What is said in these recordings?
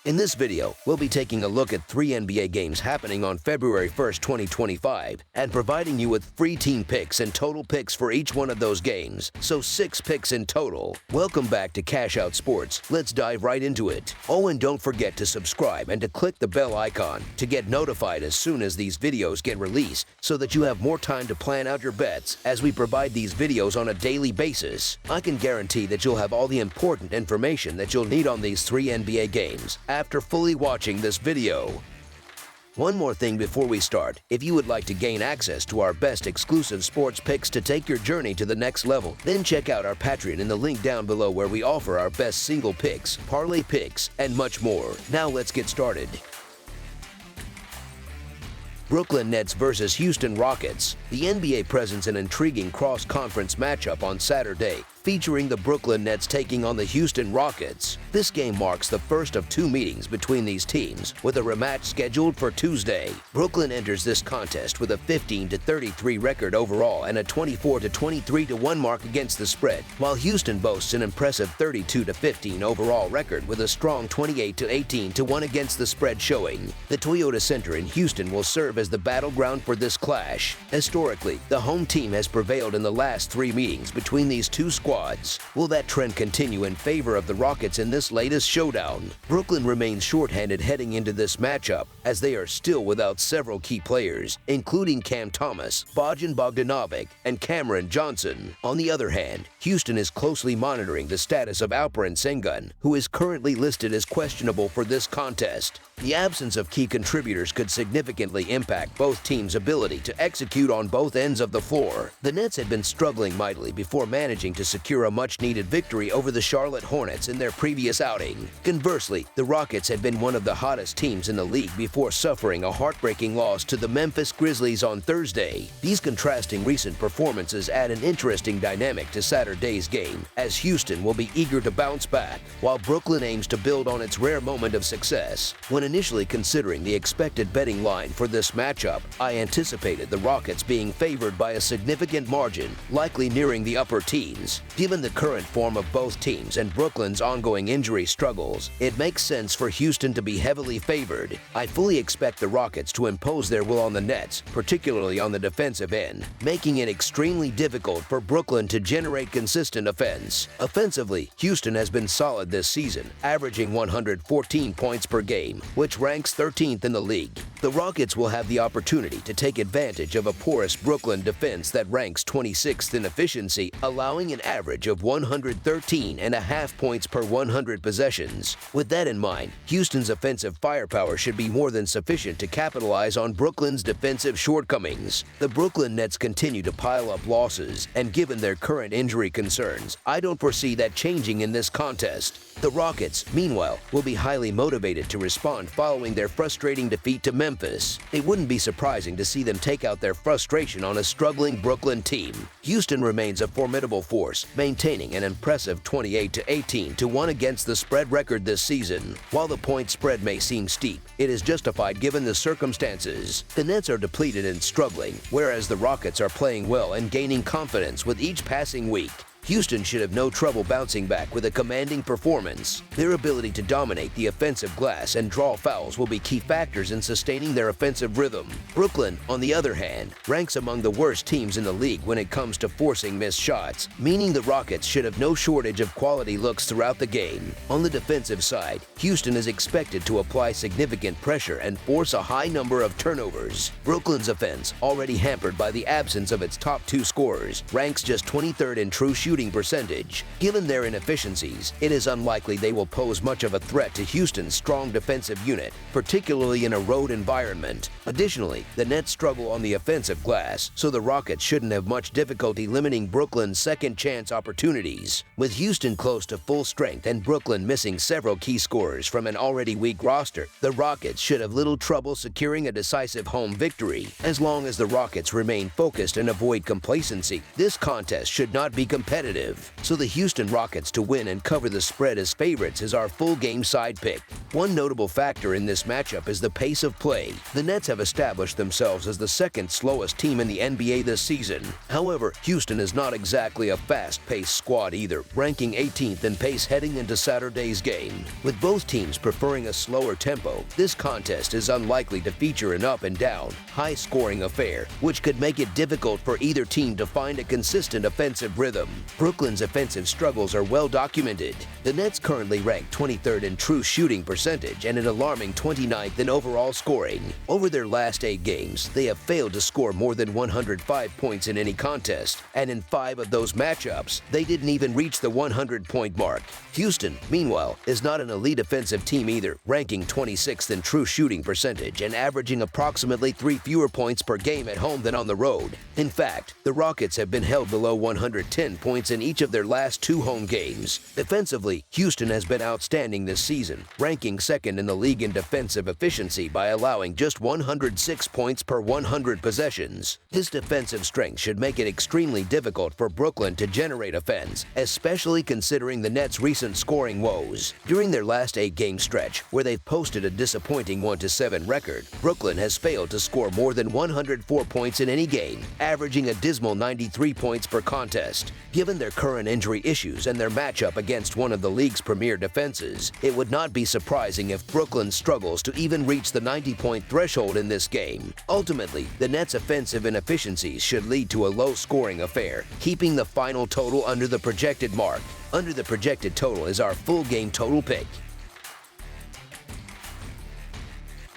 In this video, we'll be taking a look at 3 NBA games happening on February 1st, 2025, and providing you with free team picks and total picks for each one of those games, so 6 picks in total. Welcome back to Cash Out Sports. Let's dive right into it. Oh, and don't forget to subscribe and to click the bell icon to get notified as soon as these videos get released, so that you have more time to plan out your bets as we provide these videos on a daily basis. I can guarantee that you'll have all the important information that you'll need on these 3 NBA games after fully watching this video. One more thing before we start. If you would like to gain access to our best exclusive sports picks to take your journey to the next level, then check out our Patreon in the link down below, where we offer our best single picks, parlay picks, and much more. Now let's get started. Brooklyn Nets versus Houston Rockets. The NBA presents an intriguing cross-conference matchup on Saturday, featuring the Brooklyn Nets taking on the Houston Rockets. This game marks the first of 2 meetings between these teams, with a rematch scheduled for Tuesday. Brooklyn enters this contest with a 15-33 record overall and a 24-23-1 mark against the spread, while Houston boasts an impressive 32-15 overall record with a strong 28-18-1 against the spread showing. The Toyota Center in Houston will serve as the battleground for this clash. Historically, the home team has prevailed in the last 3 meetings between these two squads. Will that trend continue in favor of the Rockets in this latest showdown? Brooklyn remains shorthanded heading into this matchup, as they are still without several key players, including Cam Thomas, Bojan Bogdanovic, and Cameron Johnson. On the other hand, Houston is closely monitoring the status of Alperen Sengun, who is currently listed as questionable for this contest. The absence of key contributors could significantly impact both teams' ability to execute on both ends of the floor. The Nets had been struggling mightily before managing to secure a much-needed victory over the Charlotte Hornets in their previous outing. Conversely, the Rockets had been one of the hottest teams in the league before suffering a heartbreaking loss to the Memphis Grizzlies on Thursday. These contrasting recent performances add an interesting dynamic to Saturday's game, as Houston will be eager to bounce back, while Brooklyn aims to build on its rare moment of success. When initially considering the expected betting line for this matchup, I anticipated the Rockets being favored by a significant margin, likely nearing the upper teens. Given the current form of both teams and Brooklyn's ongoing injury struggles, it makes sense for Houston to be heavily favored. I fully expect the Rockets to impose their will on the Nets, particularly on the defensive end, making it extremely difficult for Brooklyn to generate consistent offense. Offensively, Houston has been solid this season, averaging 114 points per game, which ranks 13th in the league. The Rockets will have the opportunity to take advantage of a porous Brooklyn defense that ranks 26th in efficiency, allowing an average of 113.5 points per 100 possessions. With that in mind, Houston's offensive firepower should be more than sufficient to capitalize on Brooklyn's defensive shortcomings. The Brooklyn Nets continue to pile up losses, and given their current injury concerns, I don't foresee that changing in this contest. The Rockets, meanwhile, will be highly motivated to respond following their frustrating defeat to Memphis. It wouldn't be surprising to see them take out their frustration on a struggling Brooklyn team. Houston remains a formidable force, maintaining an impressive 28-18-1 against the spread record this season. While the point spread may seem steep, it is justified given the circumstances. The Nets are depleted and struggling, whereas the Rockets are playing well and gaining confidence with each passing week. Houston should have no trouble bouncing back with a commanding performance. Their ability to dominate the offensive glass and draw fouls will be key factors in sustaining their offensive rhythm. Brooklyn, on the other hand, ranks among the worst teams in the league when it comes to forcing missed shots, meaning the Rockets should have no shortage of quality looks throughout the game. On the defensive side, Houston is expected to apply significant pressure and force a high number of turnovers. Brooklyn's offense, already hampered by the absence of its top 2 scorers, ranks just 23rd in true shooting percentage. Given their inefficiencies, it is unlikely they will pose much of a threat to Houston's strong defensive unit, particularly in a road environment. Additionally, the Nets struggle on the offensive glass, so the Rockets shouldn't have much difficulty limiting Brooklyn's second-chance opportunities. With Houston close to full strength and Brooklyn missing several key scorers from an already weak roster, the Rockets should have little trouble securing a decisive home victory. As long as the Rockets remain focused and avoid complacency, this contest should not be competitive competitive. So the Houston Rockets to win and cover the spread as favorites is our full game side pick. One notable factor in this matchup is the pace of play. The Nets have established themselves as the second slowest team in the NBA this season. However, Houston is not exactly a fast-paced squad either, ranking 18th in pace heading into Saturday's game. With both teams preferring a slower tempo, this contest is unlikely to feature an up-and-down, high-scoring affair, which could make it difficult for either team to find a consistent offensive rhythm. Brooklyn's offensive struggles are well documented. The Nets currently rank 23rd in true shooting percentage and an alarming 29th in overall scoring. Over their last 8 games, they have failed to score more than 105 points in any contest, and in 5 of those matchups, they didn't even reach the 100-point mark. Houston, meanwhile, is not an elite offensive team either, ranking 26th in true shooting percentage and averaging approximately 3 fewer points per game at home than on the road. In fact, the Rockets have been held below 110 points in each of their last 2 home games. Defensively, Houston has been outstanding this season, ranking second in the league in defensive efficiency by allowing just 106 points per 100 possessions. This defensive strength should make it extremely difficult for Brooklyn to generate offense, especially considering the Nets' recent scoring woes. During their last 8-game stretch, where they've posted a disappointing 1-7 record, Brooklyn has failed to score more than 104 points in any game, averaging a dismal 93 points per contest. Given their current injury issues and their matchup against one of the league's premier defenses, it would not be surprising if Brooklyn struggles to even reach the 90-point threshold in this game. Ultimately, the Nets' offensive inefficiencies should lead to a low-scoring affair, keeping the final total under the projected mark. Under the projected total is our full game total pick.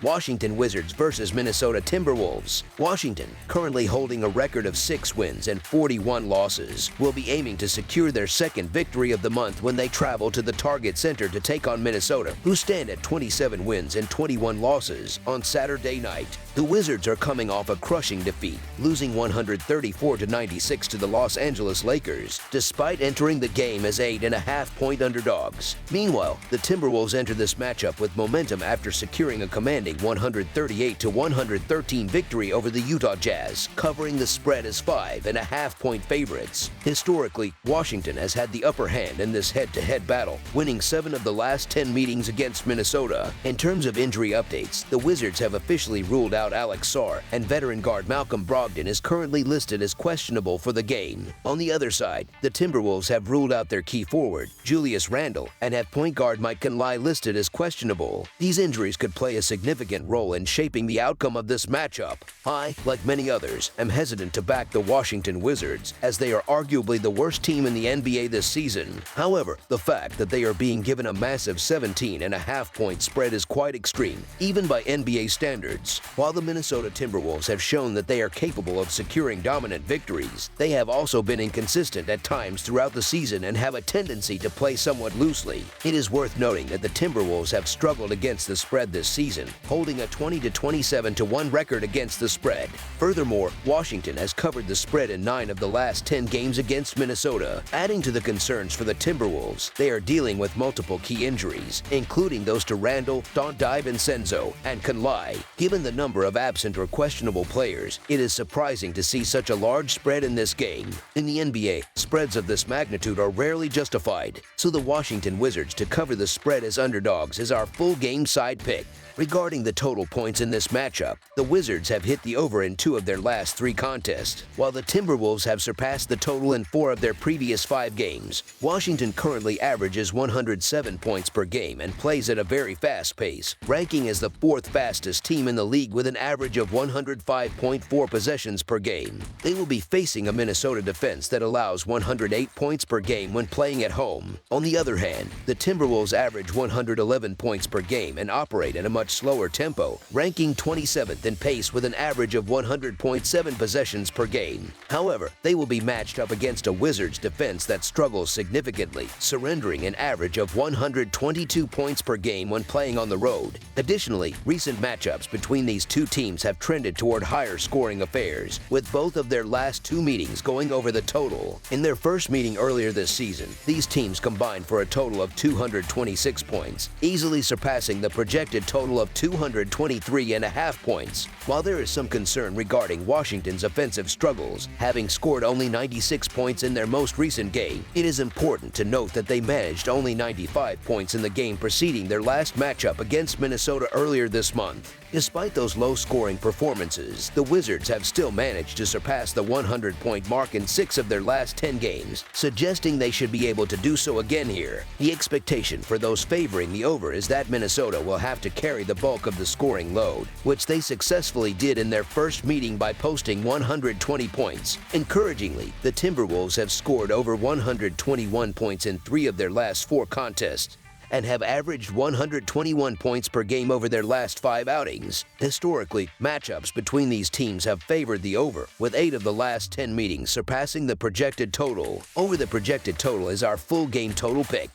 Washington Wizards versus Minnesota Timberwolves. Washington, currently holding a record of 6 wins and 41 losses, will be aiming to secure their second victory of the month when they travel to the Target Center to take on Minnesota, who stand at 27 wins and 21 losses on Saturday night. The Wizards are coming off a crushing defeat, losing 134-96 to the Los Angeles Lakers, despite entering the game as 8.5-point underdogs. Meanwhile, the Timberwolves enter this matchup with momentum after securing a commanding 138-113 victory over the Utah Jazz, covering the spread as 5.5-point favorites. Historically, Washington has had the upper hand in this head-to-head battle, winning 7 of the last 10 meetings against Minnesota. In terms of injury updates, the Wizards have officially ruled out Alex Sarr, and veteran guard Malcolm Brogdon is currently listed as questionable for the game. On the other side, the Timberwolves have ruled out their key forward, Julius Randle, and have point guard Mike Conley listed as questionable. These injuries could play a significant role in shaping the outcome of this matchup. I, like many others, am hesitant to back the Washington Wizards, as they are arguably the worst team in the NBA this season. However, the fact that they are being given a massive 17.5-point spread is quite extreme, even by NBA standards. While the Minnesota Timberwolves have shown that they are capable of securing dominant victories, they have also been inconsistent at times throughout the season and have a tendency to play somewhat loosely. It is worth noting that the Timberwolves have struggled against the spread this season, holding a 20-27-1 record against the spread. Furthermore, Washington has covered the spread in 9 of the last 10 games against Minnesota. Adding to the concerns for the Timberwolves, they are dealing with multiple key injuries, including those to Randle, Donte DiVincenzo, and Conley. Given the number of absent or questionable players, it is surprising to see such a large spread in this game. In the NBA, spreads of this magnitude are rarely justified, so the Washington Wizards to cover the spread as underdogs is our full game side pick. Regarding the total points in this matchup, the Wizards have hit the over in 2 of their last 3 contests, while the Timberwolves have surpassed the total in 4 of their previous 5 games. Washington currently averages 107 points per game and plays at a very fast pace, ranking as the 4th fastest team in the league with an average of 105.4 possessions per game. They will be facing a Minnesota defense that allows 108 points per game when playing at home. On the other hand, the Timberwolves average 111 points per game and operate at a much slower tempo, ranking 27th in pace with an average of 100.7 possessions per game. However, they will be matched up against a Wizards defense that struggles significantly, surrendering an average of 122 points per game when playing on the road. Additionally, recent matchups between these two teams have trended toward higher scoring affairs, with both of their last 2 meetings going over the total. In their first meeting earlier this season, these teams combined for a total of 226 points, easily surpassing the projected total of 223.5 points. While there is some concern regarding Washington's offensive struggles, having scored only 96 points in their most recent game, it is important to note that they managed only 95 points in the game preceding their last matchup against Minnesota earlier this month. Despite those low-scoring performances, the Wizards have still managed to surpass the 100-point mark in 6 of their last 10 games, suggesting they should be able to do so again here. The expectation for those favoring the over is that Minnesota will have to carry the bulk of the scoring load, which they successfully did in their first meeting by posting 120 points. Encouragingly, the Timberwolves have scored over 121 points in 3 of their last 4 contests, and have averaged 121 points per game over their last 5 outings. Historically, matchups between these teams have favored the over, with 8 of the last 10 meetings surpassing the projected total. Over the projected total is our full game total pick.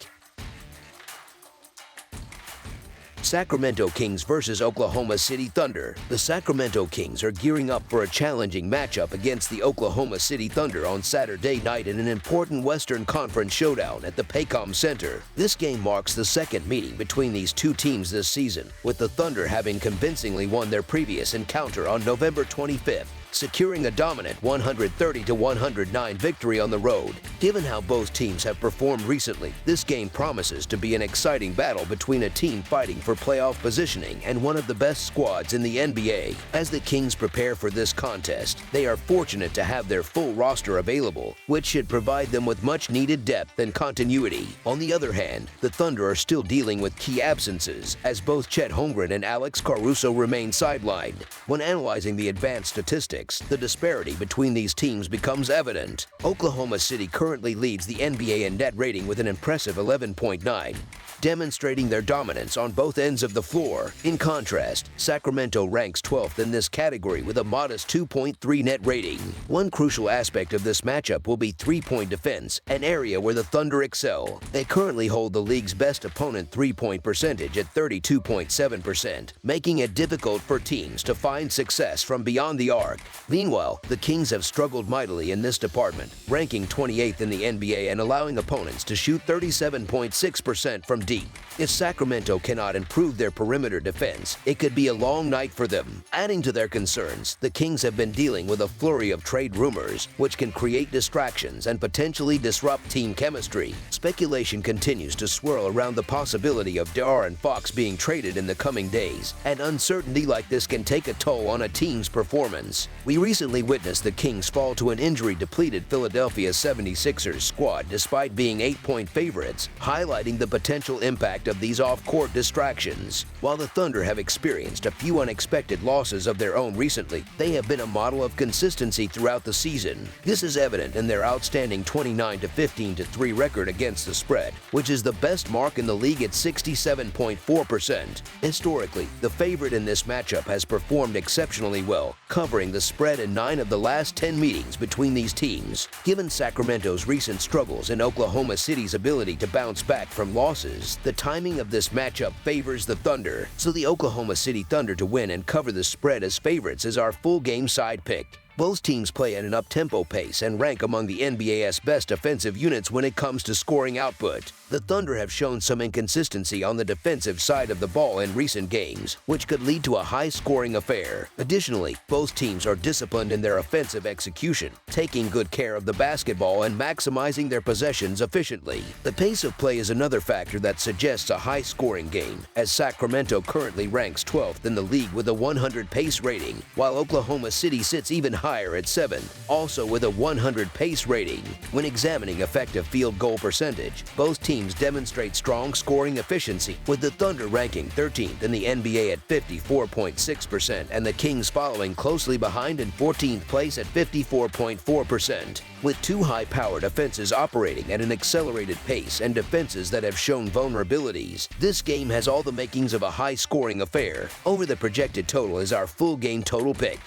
Sacramento Kings versus Oklahoma City Thunder. The Sacramento Kings are gearing up for a challenging matchup against the Oklahoma City Thunder on Saturday night in an important Western Conference showdown at the Paycom Center. This game marks the second meeting between these two teams this season, with the Thunder having convincingly won their previous encounter on November 25th. Securing a dominant 130-109 victory on the road. Given how both teams have performed recently, this game promises to be an exciting battle between a team fighting for playoff positioning and one of the best squads in the NBA. As the Kings prepare for this contest, they are fortunate to have their full roster available, which should provide them with much-needed depth and continuity. On the other hand, the Thunder are still dealing with key absences, as both Chet Holmgren and Alex Caruso remain sidelined. When analyzing the advanced statistics, the disparity between these teams becomes evident. Oklahoma City currently leads the NBA in net rating with an impressive 11.9, demonstrating their dominance on both ends of the floor. In contrast, Sacramento ranks 12th in this category with a modest 2.3 net rating. One crucial aspect of this matchup will be three-point defense, an area where the Thunder excel. They currently hold the league's best opponent three-point percentage at 32.7%, making it difficult for teams to find success from beyond the arc. Meanwhile, the Kings have struggled mightily in this department, ranking 28th in the NBA and allowing opponents to shoot 37.6% from deep. If Sacramento cannot improve their perimeter defense, it could be a long night for them. Adding to their concerns, the Kings have been dealing with a flurry of trade rumors, which can create distractions and potentially disrupt team chemistry. Speculation continues to swirl around the possibility of De'Aaron Fox being traded in the coming days, and uncertainty like this can take a toll on a team's performance. We recently witnessed the Kings fall to an injury-depleted Philadelphia 76ers squad despite being 8-point favorites, highlighting the potential impact of these off-court distractions. While the Thunder have experienced a few unexpected losses of their own recently, they have been a model of consistency throughout the season. This is evident in their outstanding 29-15-3 record against the spread, which is the best mark in the league at 67.4%. Historically, the favorite in this matchup has performed exceptionally well, covering the spread in 9 of the last 10 meetings between these teams. Given Sacramento's recent struggles and Oklahoma City's ability to bounce back from losses, the timing of this matchup favors the Thunder, so the Oklahoma City Thunder to win and cover the spread as favorites is our full game side pick. Both teams play at an up-tempo pace and rank among the NBA's best offensive units when it comes to scoring output. The Thunder have shown some inconsistency on the defensive side of the ball in recent games, which could lead to a high-scoring affair. Additionally, both teams are disciplined in their offensive execution, taking good care of the basketball and maximizing their possessions efficiently. The pace of play is another factor that suggests a high-scoring game, as Sacramento currently ranks 12th in the league with a 100 pace rating, while Oklahoma City sits even higher at 7th, also with a 100 pace rating. When examining effective field goal percentage, both teams demonstrate strong scoring efficiency, with the Thunder ranking 13th in the NBA at 54.6% and the Kings following closely behind in 14th place at 54.4%. With two high-powered offenses operating at an accelerated pace and defenses that have shown vulnerabilities, this game has all the makings of a high-scoring affair. Over the projected total is our full game total pick.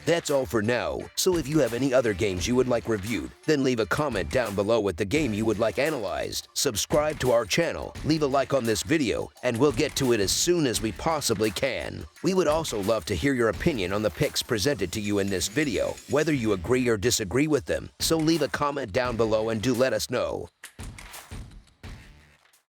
That's all for now, so if you have any other games you would like reviewed, then leave a comment down below with the game you would like analyzed. Subscribe to our channel, leave a like on this video, and we'll get to it as soon as we possibly can. We would also love to hear your opinion on the picks presented to you in this video, whether you agree or disagree with them, so leave a comment down below and do let us know.